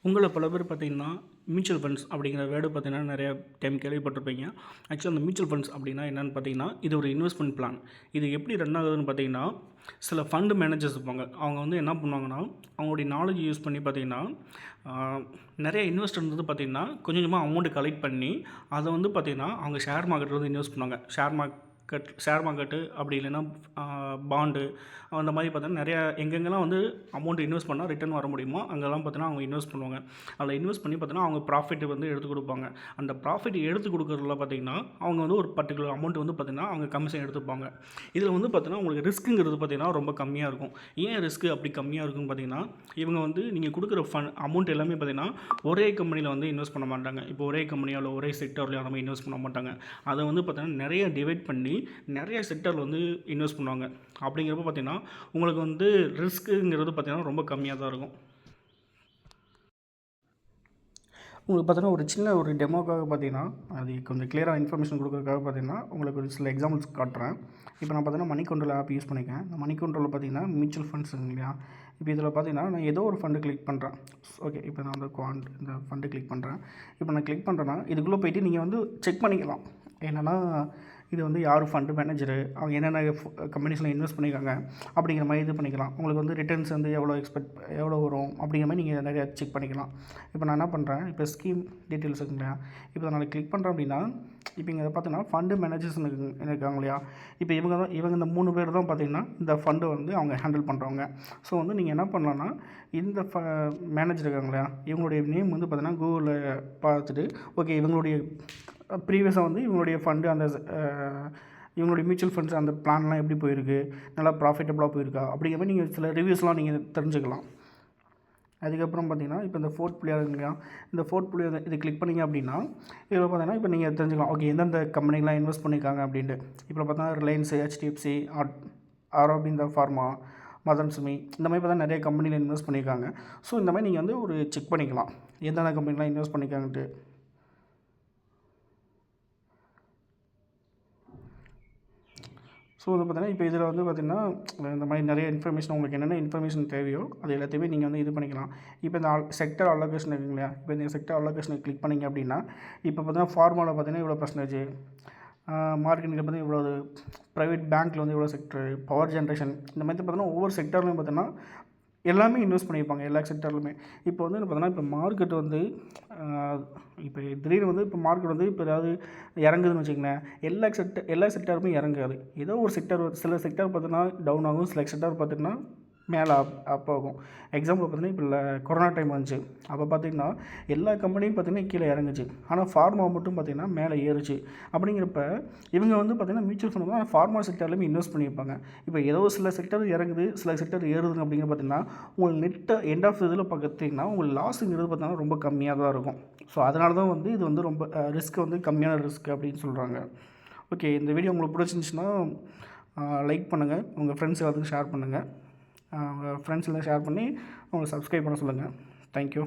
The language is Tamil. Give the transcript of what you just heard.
உங்கள பல பேர் பார்த்தீங்கன்னா, மியூச்சுவல் ஃபண்ட்ஸ் அப்படிங்கிற வேர்டு பார்த்தீங்கன்னா, நெறைய டைம் கேள்விப்பட்டிருப்பீங்க. ஆக்சுவலா அந்த மியூச்சுவல் ஃபண்ட்ஸ் அப்படின்னா என்னன்னு பார்த்தீங்கன்னா, இது ஒரு இன்வெஸ்ட்மென்ட் பிளான். இது எப்படி ரன் ஆகுதுன்னு பார்த்தீங்கன்னா, சில ஃபண்ட் மேனேஜர்ஸ் இருப்பாங்க. அவங்க வந்து என்ன பண்ணுவாங்கன்னா, அவங்களுடைய நாலேட்ஜ் யூஸ் பண்ணி பார்த்தீங்கன்னா, ஆ நெறைய இன்வெஸ்டர் வந்து பார்த்தீங்கன்னா, கொஞ்சம் கொஞ்சமா அமௌண்ட் கலெக்ட் பண்ணி, அத வந்து பார்த்தீங்கன்னா, அவங்க ஷேர் மார்க்கெட்ல வந்து இன்வெஸ்ட் பண்ணுவாங்க. ஷேர் மார்க்கெட்டு அப்படி இல்லைன்னா பாண்டு அந்த மாதிரி பார்த்தீங்கன்னா, நெறையா எங்கெங்கெல்லாம் வந்து அமௌண்ட் இன்வெஸ்ட் பண்ணால் ரிட்டர்ன் வர முடியுமோ, அங்கெல்லாம் பார்த்தீங்கன்னா, அவங்க இன்வெஸ்ட் பண்ணுவாங்க. அதில் இன்வெஸ்ட் பண்ணி பார்த்தீங்கன்னா, அவங்க ப்ராஃபிட் வந்து எடுத்து குடுப்பாங்க. அந்த ப்ராஃபிட் எடுத்து குடுக்கறதுல பார்த்தீங்கன்னா, அவங்க வந்து ஒரு பர்ட்டிகுலர் அமௌண்ட் வந்து பார்த்தீங்கன்னா, அவங்க கமிஷன் எடுத்துப்பாங்க. இதில வந்து பார்த்தீங்கன்னா, உங்களுக்கு ரிஸ்க்குங்கிறது பார்த்தீங்கன்னா, ரொம்ப கம்மியா இருக்கும். ஏன் ரிஸ்க் அப்படி கம்மியா இருக்குன்னு பார்த்தீங்கன்னா, இவங்க வந்து நீங்க குடுக்குற அமௌண்ட் எல்லாமே பார்த்தீங்கன்னா, ஒரே கம்பெனியில வந்து இன்வெஸ்ட் பண்ண மாட்டாங்க. இப்போ ஒரே கம்பெனியோ இல்ல ஒரே செக்டார்லயோ அந்த மாரி இன்வெஸ்ட் பண்ண மாட்டாங்க. அத வந்து பார்த்தீங்கன்னா, நெறைய டிவைட் பண்ணி நெறைய செக்டார்ல வந்து இன்வெஸ்ட் பண்ணுவாங்க. அப்படிங்கிறப்ப பார்த்தீங்கன்னா, உங்களுக்கு வந்து ரிஸ்க்குங்கிறது பார்த்தீங்கன்னா, ரொம்ப கம்மியா தான் இருக்கும். உங்களுக்கு பார்த்தீங்கன்னா, ஒரு சின்ன ஒரு டெமோக்காக பார்த்தீங்கன்னா, அது கொஞ்சம் கிளியரா இன்ஃபர்மேஷன் குடுக்கறதுக்காக பார்த்தீங்கன்னா, உங்களுக்கு ஒரு சில எக்ஸாம்பிள்ஸ் காட்டுறேன். இப்போ நான் பார்த்தீங்கன்னா, மனி கண்ட்ரோல் ஆப் யூஸ் பண்ணியிருக்கேன். இந்த மனி கண்ட்ரோல்ல பார்த்தீங்கன்னா, மியூச்சுவல் ஃபண்ட்ஸ் இருக்கு இல்லையா? இப்போ இதில பார்த்தீங்கன்னா, நான் ஏதோ ஒரு ஃபண்ட் கிளிக் பண்ணுறேன். ஓகே. இப்போ நான் வந்து இந்த ஃபண்ட் கிளிக் பண்ணுறேன். இப்போ நான் கிளிக் பண்ணுறேன்னா, இதுக்குள்ள போயிட்டு நீங்க வந்து செக் பண்ணிக்கலாம். என்னன்னா, இது வந்து யார் ஃபண்ட் மேனேஜரு, அவங்க என்னென்ன கம்பெனிஸ்ல இன்வெஸ்ட் பண்ணியிருக்காங்க, அப்படிங்கிற மாரி இது பண்ணிக்கலாம். உங்களுக்கு வந்து ரிட்டர்ன்ஸ் வந்து எவ்வளோ வரும் அப்படிங்கிற மாரி நீங்க நிறையா செக் பண்ணிக்கலாம். இப்போ நான் என்ன பண்ணுறேன், இப்போ ஸ்கீம் டீட்டெயில்ஸ் இருக்கு இல்லையா? இப்போ நான் கிளிக் பண்ணுறேன் அப்படின்னா, இப்போ இங்க பார்த்தீங்கன்னா, ஃபண்ட் மேனேஜர்ஸ்னு இருக்காங்க இல்லையா? இப்போ இவங்க இந்த 3 பேர் தான் பார்த்தீங்கன்னா, இந்த ஃபண்டை வந்து அவங்க ஹேண்டில் பண்ணுறவங்க. ஸோ வந்து நீங்க என்ன பண்ணலான்னா, இந்த மேனேஜர் இருக்காங்க இல்லையா? இவங்களுடைய நேம் வந்து பார்த்தீங்கன்னா, கூகுள்ல பார்த்துட்டு, ஓகே இவங்களுடைய ப்ரீவியஸாக வந்து இவங்களுடைய ஃபண்டு அந்த இவங்களுடைய மியூச்சுவல் ஃபண்ட்ஸ் அந்த பிளான்லாம் எப்படி போயிருக்கு, நல்லா ப்ராஃபிட்டபுளாக போயிருக்கா அப்படிங்கிற மாரி நீங்கள் சில ரிவ்யூஸ்லாம் நீங்கள் தெரிஞ்சுக்கலாம். அதுக்கப்புறம் பார்த்தீங்கன்னா, இப்போ இந்த ஃபோர்த் புள்ளியா இருக்கு இல்லையா? இந்த ஃபோர்த் புள்ளி இது கிளிக் பண்ணீங்க அப்படின்னா, இதில் பார்த்தீங்கன்னா, இப்போ நீங்கள் தெரிஞ்சுக்கலாம். ஓகே எந்தெந்த கம்பெனிலாம் இன்வெஸ்ட் பண்ணியிருக்காங்க அப்படின்ட்டு. இப்போ பார்த்தா ரிலையன்ஸ், HDFC, ஆரோபிந்தோ ஃபார்மா, மதன் சுமி இந்த மாதிரி பார்த்தா நிறைய கம்பெனியில் இன்வெஸ்ட் பண்ணியிருக்காங்க. ஸோ இந்த மாதிரி நீங்கள் வந்து ஒரு செக் பண்ணிக்கலாம். எந்தெந்த கம்பெனிலாம் இன்வெஸ்ட் பண்ணியிருக்காங்கன்ட்டு. ஸோ வந்து பார்த்தீங்கன்னா, இப்போ இதில் வந்து பார்த்தீங்கன்னா, இந்த மாதிரி நிறைய இன்ஃபர்மேஷன் உங்களுக்கு என்னென்ன இன்ஃபர்மேஷன் தேவையோ, அது எல்லாத்தையுமே நீங்கள் வந்து இது பண்ணிக்கலாம். இப்போ இந்த செக்டார் அலோகேஷன் இருக்குங்க இல்லையா? இப்போ இந்த செக்டார் அலோகேஷனை கிளிக் பண்ணிங்க அப்படின்னா, இப்போ பார்த்தீங்கன்னா ஃபார்மாவில் பார்த்தீங்கன்னா இவ்வளோ பர்சன்டேஜ், மார்க்கெட்டிங்கில் பார்த்தீங்கன்னா இவ்வளோ, ப்ரைவேட் பேங்க்கில் வந்து இவ்வளோ செக்டர், பவர் ஜென்ரேஷன் இந்த மாதிரி பார்த்தீங்கன்னா ஒவ்வொரு செக்டார்லையும் பார்த்தீங்கன்னா எல்லாமே இன்வெஸ்ட் பண்ணியிருப்பாங்க எல்லா செக்டார்லையுமே. இப்போ வந்து பார்த்தீங்கன்னா, இப்போ மார்க்கெட் வந்து இப்போ திடீர்னு வந்து இப்போ மார்க்கெட் வந்து இப்போ ஏதாவது இறங்குதுன்னு வச்சுக்கங்களேன், எல்லா செக்டாருமே இறங்காது. ஏதோ ஒரு செக்டார் சில செக்டார் பார்த்தீங்கன்னா டவுன் ஆகும், சில செக்டார் பார்த்தீங்கன்னா மேலே அப் ஆகும். எக்ஸாம்பிள் பார்த்தீங்கன்னா, இப்போ கொரோனா டைம் வந்துச்சு. அப்போ பார்த்தீங்கன்னா, எல்லா கம்பெனியும் பார்த்தீங்கன்னா கீழே இறங்குச்சு. ஆனால் ஃபார்மா மட்டும் பார்த்தீங்கன்னா மேலே ஏறுச்சு. அப்படிங்கிறப்ப இவங்க வந்து பார்த்தீங்கன்னா மியூச்சுவல் ஃபண்ட் தான் ஃபார்மா செக்டார்லையுமே இன்வெஸ்ட் பண்ணியிருப்பாங்க. இப்போ ஏதோ சில செக்டார் இறங்குது, சில செக்டார் ஏறுதுங்க அப்படிங்கிற பார்த்தீங்கன்னா, உங்களுக்கு எண்ட் ஆஃப் இதில் பார்த்தீங்கன்னா, உங்களுக்கு லாஸுங்கிறது பார்த்தீங்கன்னா ரொம்ப கம்மியாக தான் இருக்கும். ஸோ அதனால தான் வந்து இது வந்து ரொம்ப ரிஸ்க் வந்து கம்மியான ரிஸ்க் அப்படின்னு சொல்கிறாங்க. ஓகே. இந்த வீடியோ உங்களுக்கு பிடிச்சிருந்துச்சுன்னா லைக் பண்ணுங்கள், உங்கள் ஃப்ரெண்ட்ஸ் எல்லாத்துக்கும் ஷேர் பண்ணுங்கள். உங்கள் ஃப்ரெண்ட்ஸ் எல்லாம் ஷேர் பண்ணி அவங்களை சப்ஸ்கிரைப் பண்ண சொல்லுங்கள். தேங்க்யூ.